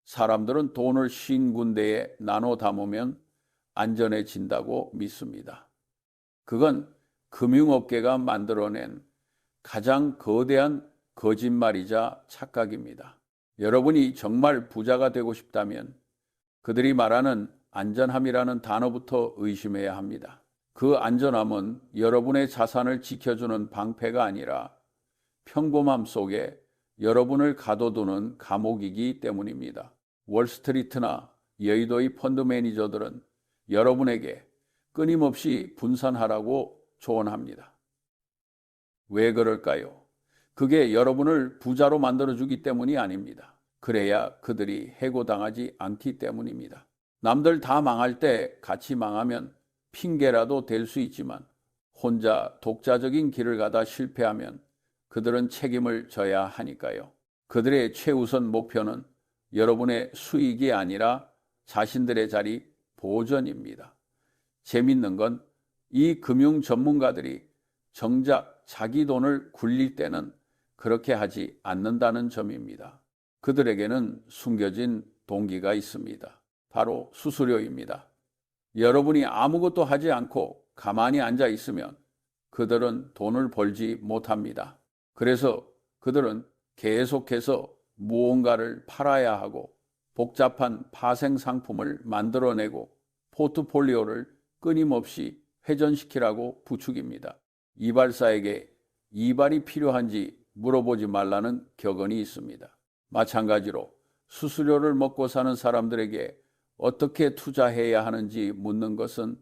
사람들은 돈을 50군데에 나눠 담으면 안전해진다고 믿습니다. 그건 금융업계가 만들어낸 가장 거대한 거짓말이자 착각입니다. 여러분이 정말 부자가 되고 싶다면 그들이 말하는 안전함이라는 단어부터 의심해야 합니다. 그 안전함은 여러분의 자산을 지켜주는 방패가 아니라 평범함 속에 여러분을 가둬두는 감옥이기 때문입니다. 월스트리트나 여의도의 펀드 매니저들은 여러분에게 끊임없이 분산하라고 조언합니다. 왜 그럴까요? 그게 여러분을 부자로 만들어주기 때문이 아닙니다. 그래야 그들이 해고당하지 않기 때문입니다. 남들 다 망할 때 같이 망하면 핑계라도 될 수 있지만 혼자 독자적인 길을 가다 실패하면 그들은 책임을 져야 하니까요. 그들의 최우선 목표는 여러분의 수익이 아니라 자신들의 자리 보전입니다. 재밌는 건 이 금융 전문가들이 정작 자기 돈을 굴릴 때는 그렇게 하지 않는다는 점입니다. 그들에게는 숨겨진 동기가 있습니다. 바로 수수료입니다. 여러분이 아무것도 하지 않고 가만히 앉아 있으면 그들은 돈을 벌지 못합니다. 그래서 그들은 계속해서 무언가를 팔아야 하고 복잡한 파생 상품을 만들어내고 포트폴리오를 끊임없이 회전시키라고 부추깁니다. 이발사에게 이발이 필요한지 물어보지 말라는 격언이 있습니다. 마찬가지로 수수료를 먹고 사는 사람들에게 어떻게 투자해야 하는지 묻는 것은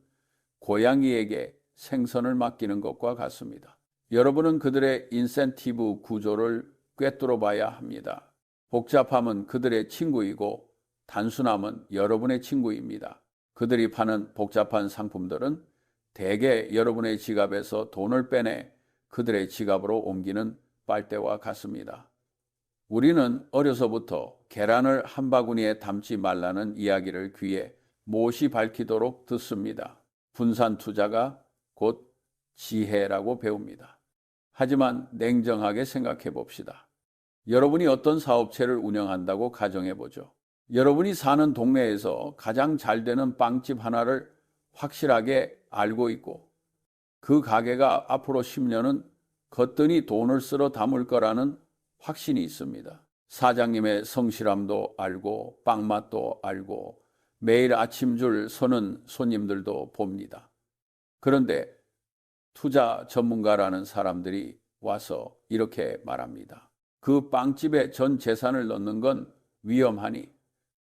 고양이에게 생선을 맡기는 것과 같습니다. 여러분은 그들의 인센티브 구조를 꿰뚫어 봐야 합니다. 복잡함은 그들의 친구이고 단순함은 여러분의 친구입니다. 그들이 파는 복잡한 상품들은 대개 여러분의 지갑에서 돈을 빼내 그들의 지갑으로 옮기는 빨대와 같습니다. 우리는 어려서부터 계란을 한 바구니에 담지 말라는 이야기를 귀에 못이 밝히도록 듣습니다. 분산 투자가 곧 지혜라고 배웁니다. 하지만 냉정하게 생각해 봅시다. 여러분이 어떤 사업체를 운영한다고 가정해 보죠. 여러분이 사는 동네에서 가장 잘 되는 빵집 하나를 확실하게 알고 있고 그 가게가 앞으로 10년은 거뜬히 돈을 쓸어 담을 거라는 확신이 있습니다. 사장님의 성실함도 알고 빵맛도 알고 매일 아침 줄 서는 손님들도 봅니다. 그런데 투자 전문가라는 사람들이 와서 이렇게 말합니다. 그 빵집에 전 재산을 넣는 건 위험하니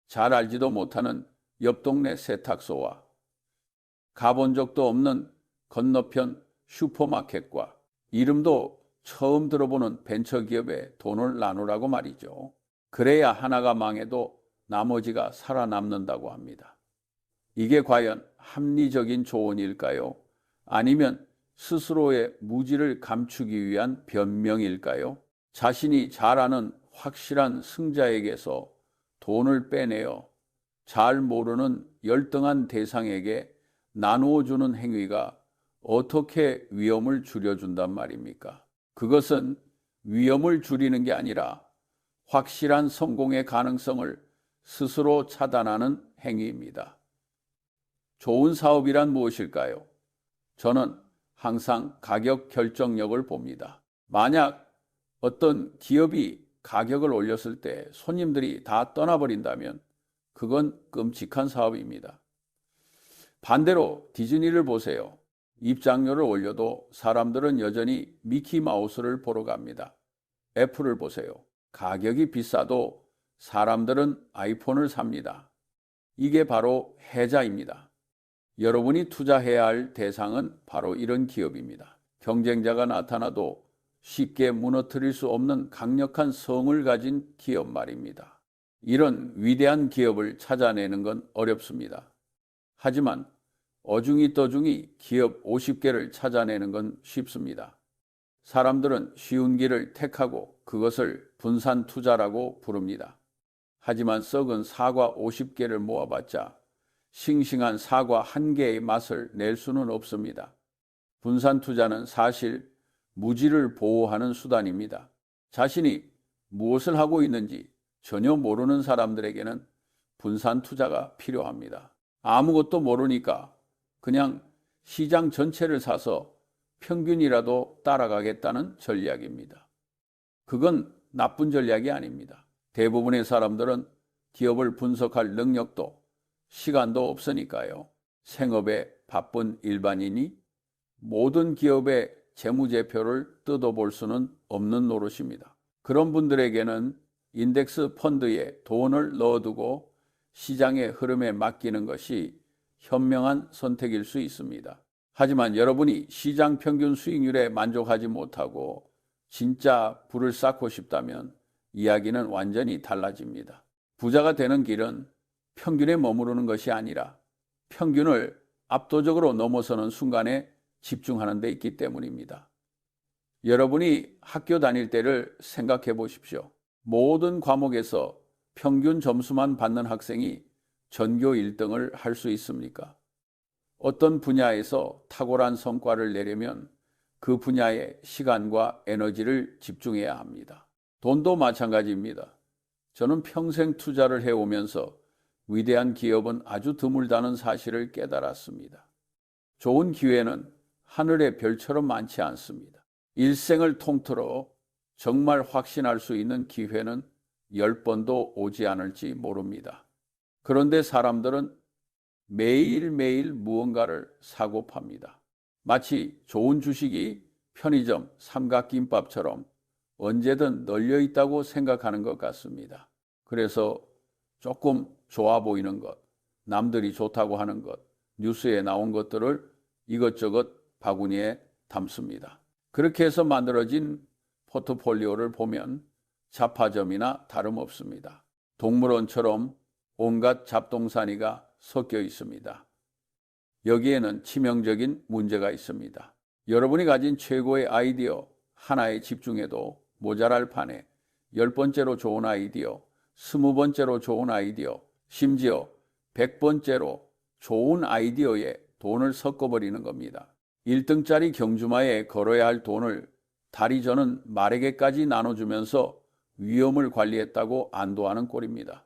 잘 알지도 못하는 옆 동네 세탁소와 가본 적도 없는 건너편 슈퍼마켓과 이름도 처음 들어보는 벤처기업에 돈을 나누라고 말이죠. 그래야 하나가 망해도 나머지가 살아남는다고 합니다. 이게 과연 합리적인 조언일까요? 아니면 스스로의 무지를 감추기 위한 변명일까요? 자신이 잘 아는 확실한 승자에게서 돈을 빼내어 잘 모르는 열등한 대상에게 나누어 주는 행위가 어떻게 위험을 줄여준단 말입니까? 그것은 위험을 줄이는 게 아니라 확실한 성공의 가능성을 스스로 차단하는 행위입니다. 좋은 사업이란 무엇일까요? 저는 항상 가격 결정력을 봅니다. 만약 어떤 기업이 가격을 올렸을 때 손님들이 다 떠나버린다면 그건 끔찍한 사업입니다. 반대로 디즈니를 보세요. 입장료를 올려도 사람들은 여전히 미키마우스를 보러 갑니다. 애플을 보세요. 가격이 비싸도 사람들은 아이폰을 삽니다. 이게 바로 해자입니다. 여러분이 투자해야 할 대상은 바로 이런 기업입니다. 경쟁자가 나타나도 쉽게 무너뜨릴 수 없는 강력한 성을 가진 기업 말입니다. 이런 위대한 기업을 찾아내는 건 어렵습니다. 하지만 어중이 떠중이 기업 50개를 찾아내는 건 쉽습니다. 사람들은 쉬운 길을 택하고 그것을 분산 투자라고 부릅니다. 하지만 썩은 사과 50개를 모아봤자 싱싱한 사과 1개의 맛을 낼 수는 없습니다. 분산 투자는 사실 무지를 보호하는 수단입니다. 자신이 무엇을 하고 있는지 전혀 모르는 사람들에게는 분산 투자가 필요합니다. 아무것도 모르니까 그냥 시장 전체를 사서 평균이라도 따라가겠다는 전략입니다. 그건 나쁜 전략이 아닙니다. 대부분의 사람들은 기업을 분석할 능력도 시간도 없으니까요. 생업에 바쁜 일반인이 모든 기업의 재무제표를 뜯어볼 수는 없는 노릇입니다. 그런 분들에게는 인덱스 펀드에 돈을 넣어두고 시장의 흐름에 맡기는 것이 현명한 선택일 수 있습니다. 하지만 여러분이 시장 평균 수익률에 만족하지 못하고 진짜 부를 쌓고 싶다면 이야기는 완전히 달라집니다. 부자가 되는 길은 평균에 머무르는 것이 아니라 평균을 압도적으로 넘어서는 순간에 집중하는 데 있기 때문입니다. 여러분이 학교 다닐 때를 생각해 보십시오. 모든 과목에서 평균 점수만 받는 학생이 전교 1등을 할 수 있습니까? 어떤 분야에서 탁월한 성과를 내려면 그 분야에 시간과 에너지를 집중해야 합니다. 돈도 마찬가지입니다. 저는 평생 투자를 해오면서 위대한 기업은 아주 드물다는 사실을 깨달았습니다. 좋은 기회는 하늘의 별처럼 많지 않습니다. 일생을 통틀어 정말 확신할 수 있는 기회는 10번도 오지 않을지 모릅니다. 그런데 사람들은 매일매일 무언가를 사고 팝니다. 마치 좋은 주식이 편의점 삼각김밥처럼 언제든 널려 있다고 생각하는 것 같습니다. 그래서 조금 좋아 보이는 것, 남들이 좋다고 하는 것, 뉴스에 나온 것들을 이것저것 바구니에 담습니다. 그렇게 해서 만들어진 포트폴리오를 보면 잡화점이나 다름없습니다. 동물원처럼 온갖 잡동사니가 섞여 있습니다. 여기에는 치명적인 문제가 있습니다. 여러분이 가진 최고의 아이디어 하나에 집중해도 모자랄 판에 10번째로 좋은 아이디어, 20번째로 좋은 아이디어, 심지어 100번째로 좋은 아이디어에 돈을 섞어버리는 겁니다. 1등짜리 경주마에 걸어야 할 돈을 다리 저는 말에게까지 나눠주면서 위험을 관리했다고 안도하는 꼴입니다.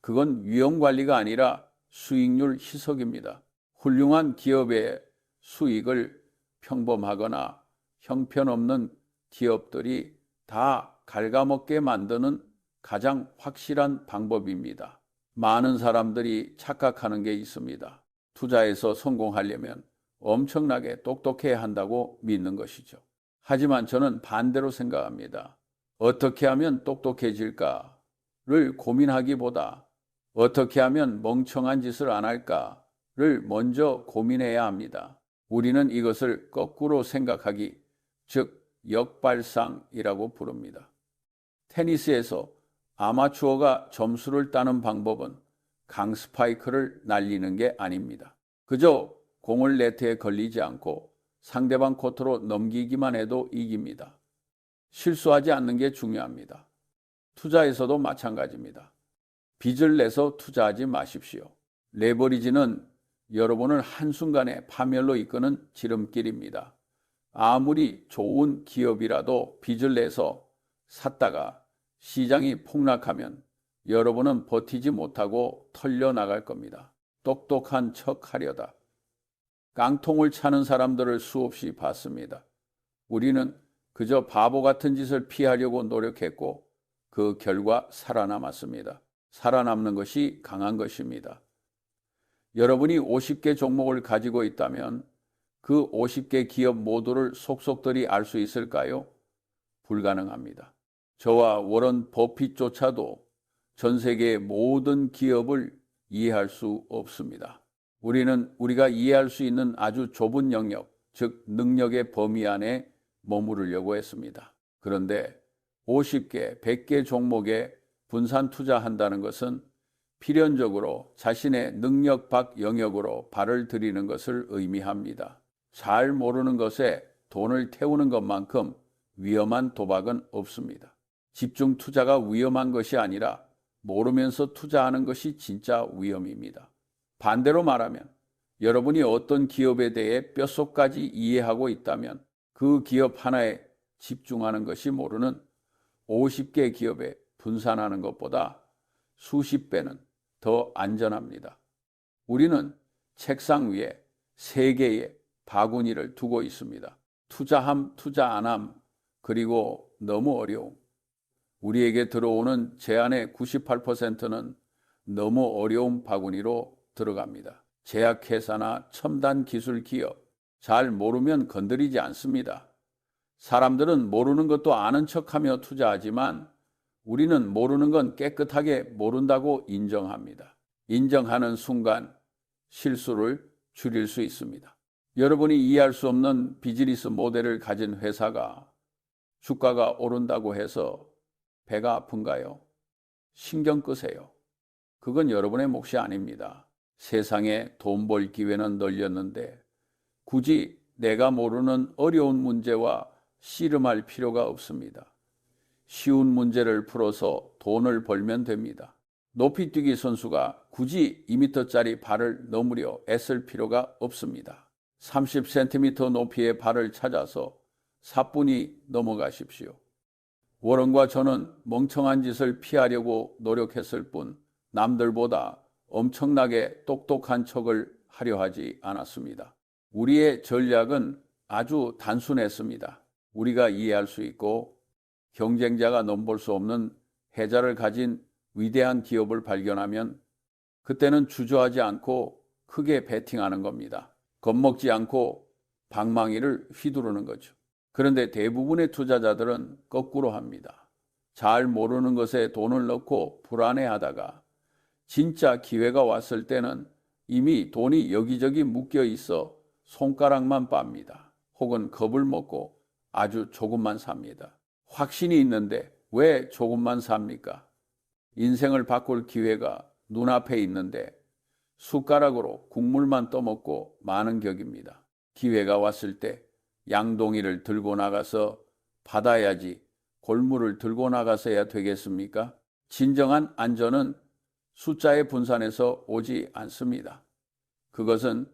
그건 위험 관리가 아니라 수익률 희석입니다. 훌륭한 기업의 수익을 평범하거나 형편없는 기업들이 다 갉아먹게 만드는 가장 확실한 방법입니다. 많은 사람들이 착각하는 게 있습니다. 투자에서 성공하려면 엄청나게 똑똑해야 한다고 믿는 것이죠. 하지만 저는 반대로 생각합니다. 어떻게 하면 똑똑해질까를 고민하기보다 어떻게 하면 멍청한 짓을 안 할까를 먼저 고민해야 합니다. 우리는 이것을 거꾸로 생각하기, 즉 역발상이라고 부릅니다. 테니스에서 아마추어가 점수를 따는 방법은 강스파이크를 날리는 게 아닙니다. 그저 공을 네트에 걸리지 않고 상대방 코트로 넘기기만 해도 이깁니다. 실수하지 않는 게 중요합니다. 투자에서도 마찬가지입니다. 빚을 내서 투자하지 마십시오. 레버리지는 여러분을 한순간에 파멸로 이끄는 지름길입니다. 아무리 좋은 기업이라도 빚을 내서 샀다가 시장이 폭락하면 여러분은 버티지 못하고 털려 나갈 겁니다. 똑똑한 척 하려다 깡통을 차는 사람들을 수없이 봤습니다. 우리는 그저 바보 같은 짓을 피하려고 노력했고 그 결과 살아남았습니다. 살아남는 것이 강한 것입니다. 여러분이 50개 종목을 가지고 있다면 그 50개 기업 모두를 속속들이 알 수 있을까요? 불가능합니다. 저와 워런 버핏조차도 전 세계의 모든 기업을 이해할 수 없습니다. 우리는 우리가 이해할 수 있는 아주 좁은 영역, 즉 능력의 범위 안에 머무르려고 했습니다. 그런데 50개, 100개 종목에 분산 투자한다는 것은 필연적으로 자신의 능력 밖 영역으로 발을 들이는 것을 의미합니다. 잘 모르는 것에 돈을 태우는 것만큼 위험한 도박은 없습니다. 집중 투자가 위험한 것이 아니라 모르면서 투자하는 것이 진짜 위험입니다. 반대로 말하면 여러분이 어떤 기업에 대해 뼛속까지 이해하고 있다면 그 기업 하나에 집중하는 것이 모르는 50개 기업에 분산하는 것보다 수십 배는 더 안전합니다. 우리는 책상 위에 3개의 바구니를 두고 있습니다. 투자함, 투자 안함, 그리고 너무 어려움. 우리에게 들어오는 제안의 98%는 너무 어려운 바구니로 들어갑니다. 제약회사나 첨단 기술 기업, 잘 모르면 건드리지 않습니다. 사람들은 모르는 것도 아는 척하며 투자하지만 우리는 모르는 건 깨끗하게 모른다고 인정합니다. 인정하는 순간 실수를 줄일 수 있습니다. 여러분이 이해할 수 없는 비즈니스 모델을 가진 회사가 주가가 오른다고 해서 배가 아픈가요? 신경 끄세요. 그건 여러분의 몫이 아닙니다. 세상에 돈 벌 기회는 널렸는데 굳이 내가 모르는 어려운 문제와 씨름할 필요가 없습니다. 쉬운 문제를 풀어서 돈을 벌면 됩니다. 높이뛰기 선수가 굳이 2m짜리 발을 넘으려 애쓸 필요가 없습니다. 30cm 높이의 발을 찾아서 사뿐히 넘어가십시오. 워런과 저는 멍청한 짓을 피하려고 노력했을 뿐 남들보다 엄청나게 똑똑한 척을 하려 하지 않았습니다. 우리의 전략은 아주 단순했습니다. 우리가 이해할 수 있고 경쟁자가 넘볼 수 없는 혜자를 가진 위대한 기업을 발견하면 그때는 주저하지 않고 크게 베팅하는 겁니다. 겁먹지 않고 방망이를 휘두르는 거죠. 그런데 대부분의 투자자들은 거꾸로 합니다. 잘 모르는 것에 돈을 넣고 불안해하다가 진짜 기회가 왔을 때는 이미 돈이 여기저기 묶여 있어 손가락만 빱니다. 혹은 겁을 먹고 아주 조금만 삽니다. 확신이 있는데 왜 조금만 삽니까? 인생을 바꿀 기회가 눈앞에 있는데 숟가락으로 국물만 떠먹고 마는 격입니다. 기회가 왔을 때 양동이를 들고 나가서 받아야지 골무를 들고 나가서야 되겠습니까? 진정한 안전은 숫자의 분산에서 오지 않습니다. 그것은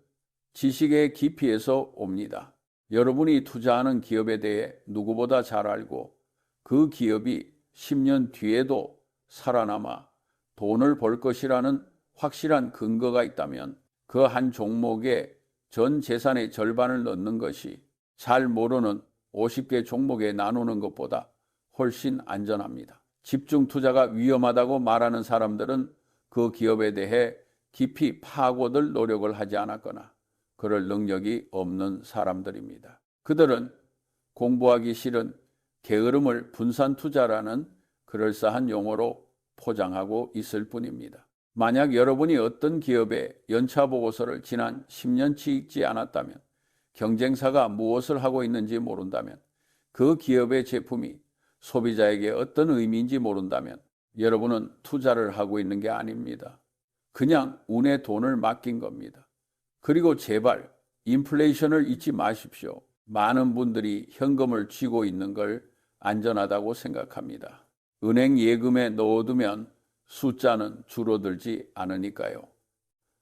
지식의 깊이에서 옵니다. 여러분이 투자하는 기업에 대해 누구보다 잘 알고 그 기업이 10년 뒤에도 살아남아 돈을 벌 것이라는 확실한 근거가 있다면 그 한 종목에 전 재산의 절반을 넣는 것이 잘 모르는 50개 종목에 나누는 것보다 훨씬 안전합니다. 집중 투자가 위험하다고 말하는 사람들은 그 기업에 대해 깊이 파고들 노력을 하지 않았거나 그럴 능력이 없는 사람들입니다. 그들은 공부하기 싫은 게으름을 분산 투자라는 그럴싸한 용어로 포장하고 있을 뿐입니다. 만약 여러분이 어떤 기업의 연차 보고서를 지난 10년치 읽지 않았다면, 경쟁사가 무엇을 하고 있는지 모른다면, 그 기업의 제품이 소비자에게 어떤 의미인지 모른다면 여러분은 투자를 하고 있는 게 아닙니다. 그냥 운에 돈을 맡긴 겁니다. 그리고 제발 인플레이션을 잊지 마십시오. 많은 분들이 현금을 쥐고 있는 걸 안전하다고 생각합니다. 은행 예금에 넣어두면 숫자는 줄어들지 않으니까요.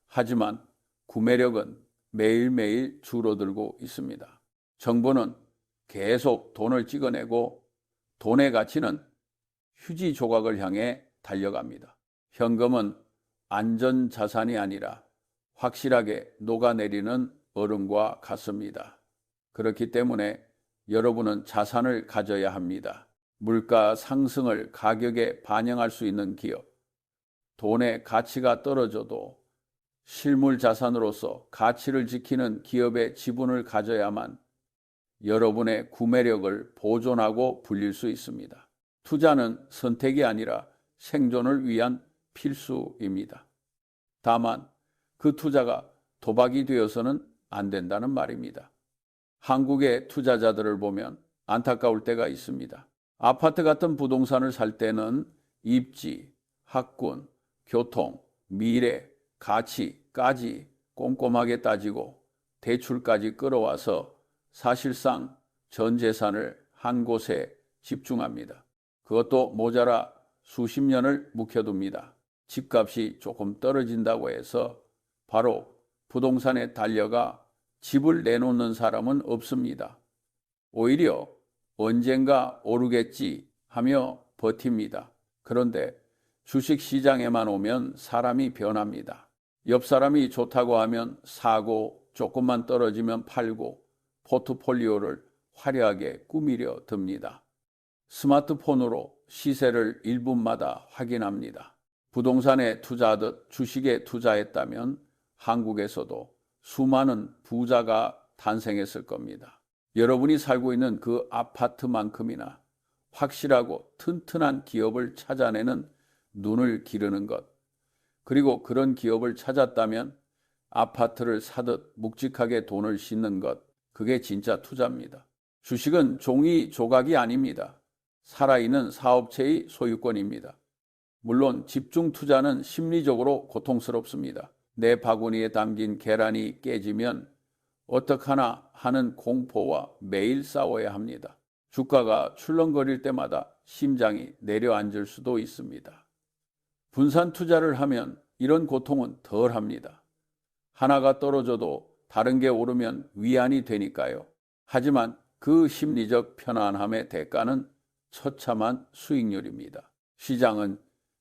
하지만 구매력은 매일매일 줄어들고 있습니다. 정부는 계속 돈을 찍어내고 돈의 가치는 휴지 조각을 향해 달려갑니다. 현금은 안전자산이 아니라 확실하게 녹아내리는 얼음과 같습니다. 그렇기 때문에 여러분은 자산을 가져야 합니다. 물가 상승을 가격에 반영할 수 있는 기업, 돈의 가치가 떨어져도 실물 자산으로서 가치를 지키는 기업의 지분을 가져야만 여러분의 구매력을 보존하고 불릴 수 있습니다. 투자는 선택이 아니라 생존을 위한 필수입니다. 다만 그 투자가 도박이 되어서는 안 된다는 말입니다. 한국의 투자자들을 보면 안타까울 때가 있습니다. 아파트 같은 부동산을 살 때는 입지, 학군, 교통, 미래, 가치까지 꼼꼼하게 따지고 대출까지 끌어와서 사실상 전 재산을 한 곳에 집중합니다. 그것도 모자라 수십 년을 묵혀둡니다. 집값이 조금 떨어진다고 해서 바로 부동산에 달려가 집을 내놓는 사람은 없습니다. 오히려 언젠가 오르겠지 하며 버팁니다. 그런데 주식 시장에만 오면 사람이 변합니다. 옆 사람이 좋다고 하면 사고, 조금만 떨어지면 팔고, 포트폴리오를 화려하게 꾸미려 듭니다. 스마트폰으로 시세를 1분마다 확인합니다. 부동산에 투자하듯 주식에 투자했다면 한국에서도 수많은 부자가 탄생했을 겁니다. 여러분이 살고 있는 그 아파트만큼이나 확실하고 튼튼한 기업을 찾아내는 눈을 기르는 것, 그리고 그런 기업을 찾았다면 아파트를 사듯 묵직하게 돈을 싣는 것, 그게 진짜 투자입니다. 주식은 종이 조각이 아닙니다. 살아있는 사업체의 소유권입니다. 물론 집중 투자는 심리적으로 고통스럽습니다. 내 바구니에 담긴 계란이 깨지면 어떡하나 하는 공포와 매일 싸워야 합니다. 주가가 출렁거릴 때마다 심장이 내려앉을 수도 있습니다. 분산 투자를 하면 이런 고통은 덜 합니다. 하나가 떨어져도 다른 게 오르면 위안이 되니까요. 하지만 그 심리적 편안함의 대가는 처참한 수익률입니다. 시장은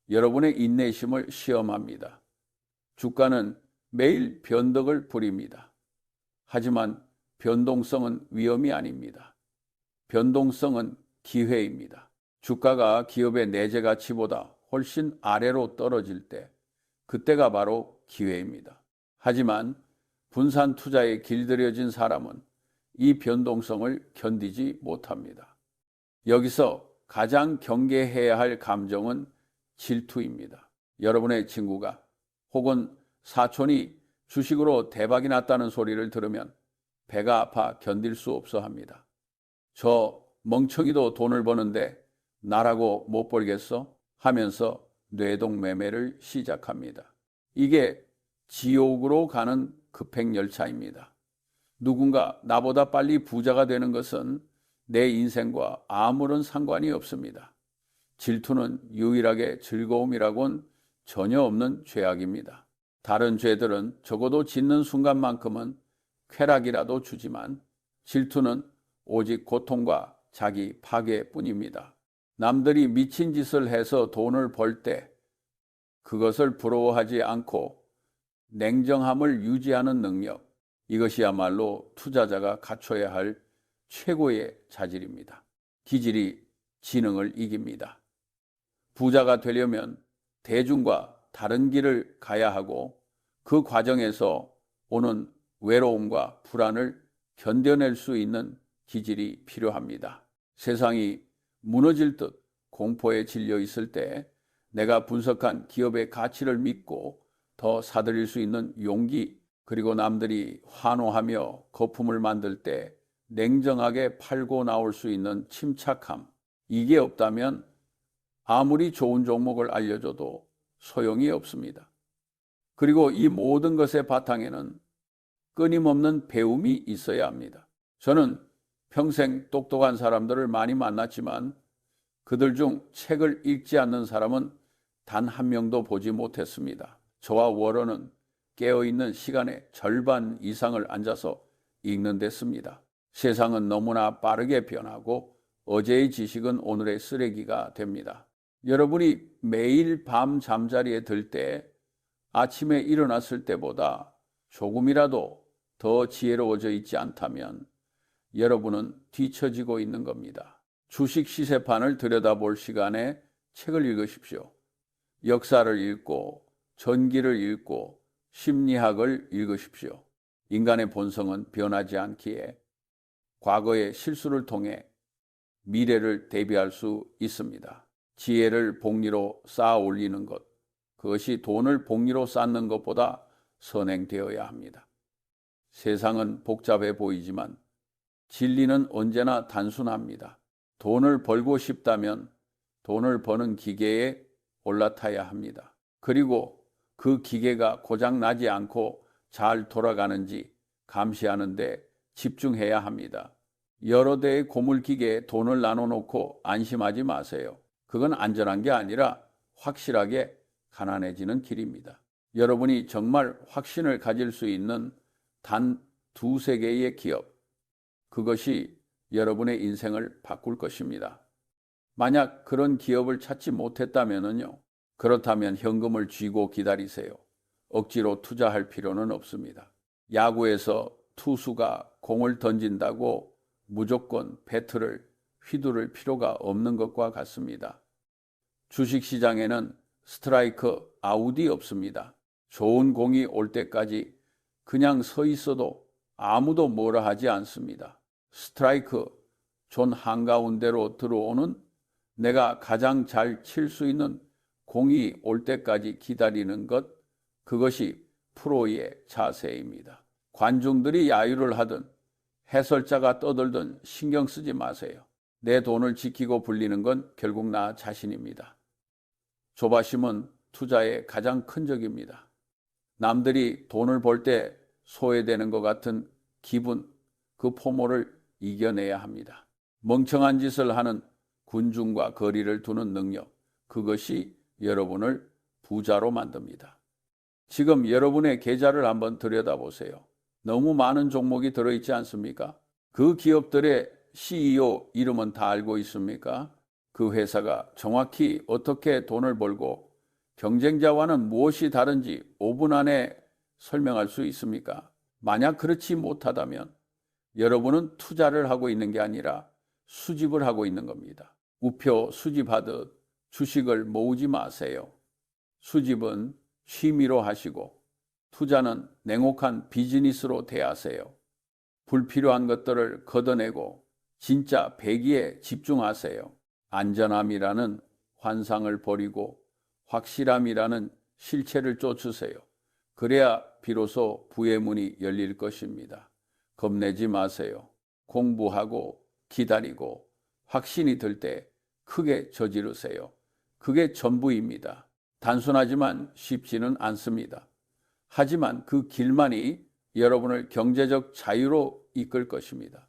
여러분의 인내심을 시험합니다. 주가는 매일 변덕을 부립니다. 하지만 변동성은 위험이 아닙니다. 변동성은 기회입니다. 주가가 기업의 내재 가치보다 훨씬 아래로 떨어질 때, 그때가 바로 기회입니다. 하지만 분산 투자에 길들여진 사람은 이 변동성을 견디지 못합니다. 여기서 가장 경계해야 할 감정은 질투입니다. 여러분의 친구가 혹은 사촌이 주식으로 대박이 났다는 소리를 들으면 배가 아파 견딜 수 없어 합니다. 저 멍청이도 돈을 버는데 나라고 못 벌겠어? 하면서 뇌동매매를 시작합니다. 이게 지옥으로 가는 급행열차입니다. 누군가 나보다 빨리 부자가 되는 것은 내 인생과 아무런 상관이 없습니다. 질투는 유일하게 즐거움이라고는 전혀 없는 죄악입니다. 다른 죄들은 적어도 짓는 순간만큼은 쾌락이라도 주지만 질투는 오직 고통과 자기 파괴뿐입니다. 남들이 미친 짓을 해서 돈을 벌 때 그것을 부러워하지 않고 냉정함을 유지하는 능력, 이것이야말로 투자자가 갖춰야 할 최고의 자질입니다. 기질이 지능을 이깁니다. 부자가 되려면 대중과 다른 길을 가야 하고 그 과정에서 오는 외로움과 불안을 견뎌낼 수 있는 기질이 필요합니다. 세상이 무너질 듯 공포에 질려 있을 때 내가 분석한 기업의 가치를 믿고 더 사들일 수 있는 용기, 그리고 남들이 환호하며 거품을 만들 때 냉정하게 팔고 나올 수 있는 침착함, 이게 없다면 아무리 좋은 종목을 알려줘도 소용이 없습니다. 그리고 이 모든 것의 바탕에는 끊임없는 배움이 있어야 합니다. 저는 평생 똑똑한 사람들을 많이 만났지만 그들 중 책을 읽지 않는 사람은 단 한 명도 보지 못했습니다. 저와 워런은 깨어있는 시간의 절반 이상을 앉아서 읽는 데 씁니다. 세상은 너무나 빠르게 변하고 어제의 지식은 오늘의 쓰레기가 됩니다. 여러분이 매일 밤 잠자리에 들 때 아침에 일어났을 때보다 조금이라도 더 지혜로워져 있지 않다면 여러분은 뒤처지고 있는 겁니다. 주식 시세판을 들여다볼 시간에 책을 읽으십시오. 역사를 읽고 전기를 읽고 심리학을 읽으십시오. 인간의 본성은 변하지 않기에 과거의 실수를 통해 미래를 대비할 수 있습니다. 지혜를 복리로 쌓아 올리는 것, 그것이 돈을 복리로 쌓는 것보다 선행되어야 합니다. 세상은 복잡해 보이지만 진리는 언제나 단순합니다. 돈을 벌고 싶다면 돈을 버는 기계에 올라타야 합니다. 그리고 그 기계가 고장 나지 않고 잘 돌아가는지 감시하는 데 집중해야 합니다. 여러 대의 고물기계에 돈을 나눠놓고 안심하지 마세요. 그건 안전한 게 아니라 확실하게 가난해지는 길입니다. 여러분이 정말 확신을 가질 수 있는 단 두세 개의 기업, 그것이 여러분의 인생을 바꿀 것입니다. 만약 그런 기업을 찾지 못했다면요. 그렇다면 현금을 쥐고 기다리세요. 억지로 투자할 필요는 없습니다. 야구에서 투수가 공을 던진다고 무조건 배트를 휘두를 필요가 없는 것과 같습니다. 주식시장에는 스트라이크 아웃이 없습니다. 좋은 공이 올 때까지 그냥 서 있어도 아무도 뭐라 하지 않습니다. 스트라이크 존 한가운데로 들어오는 내가 가장 잘 칠 수 있는 공이 올 때까지 기다리는 것, 그것이 프로의 자세입니다. 관중들이 야유를 하든 해설자가 떠들든 신경 쓰지 마세요. 내 돈을 지키고 불리는 건 결국 나 자신입니다. 조바심은 투자의 가장 큰 적입니다. 남들이 돈을 벌 때 소외되는 것 같은 기분, 그 포모를 이겨내야 합니다. 멍청한 짓을 하는 군중과 거리를 두는 능력, 그것이 여러분을 부자로 만듭니다. 지금 여러분의 계좌를 한번 들여다보세요. 너무 많은 종목이 들어있지 않습니까? 그 기업들의 CEO 이름은 다 알고 있습니까? 그 회사가 정확히 어떻게 돈을 벌고 경쟁자와는 무엇이 다른지 5분 안에 설명할 수 있습니까? 만약 그렇지 못하다면 여러분은 투자를 하고 있는 게 아니라 수집을 하고 있는 겁니다. 우표 수집하듯 주식을 모으지 마세요. 수집은 취미로 하시고 투자는 냉혹한 비즈니스로 대하세요. 불필요한 것들을 걷어내고 진짜 배기에 집중하세요. 안전함이라는 환상을 버리고 확실함이라는 실체를 쫓으세요. 그래야 비로소 부의 문이 열릴 것입니다. 겁내지 마세요. 공부하고 기다리고 확신이 들 때 크게 저지르세요. 그게 전부입니다. 단순하지만 쉽지는 않습니다. 하지만 그 길만이 여러분을 경제적 자유로 이끌 것입니다.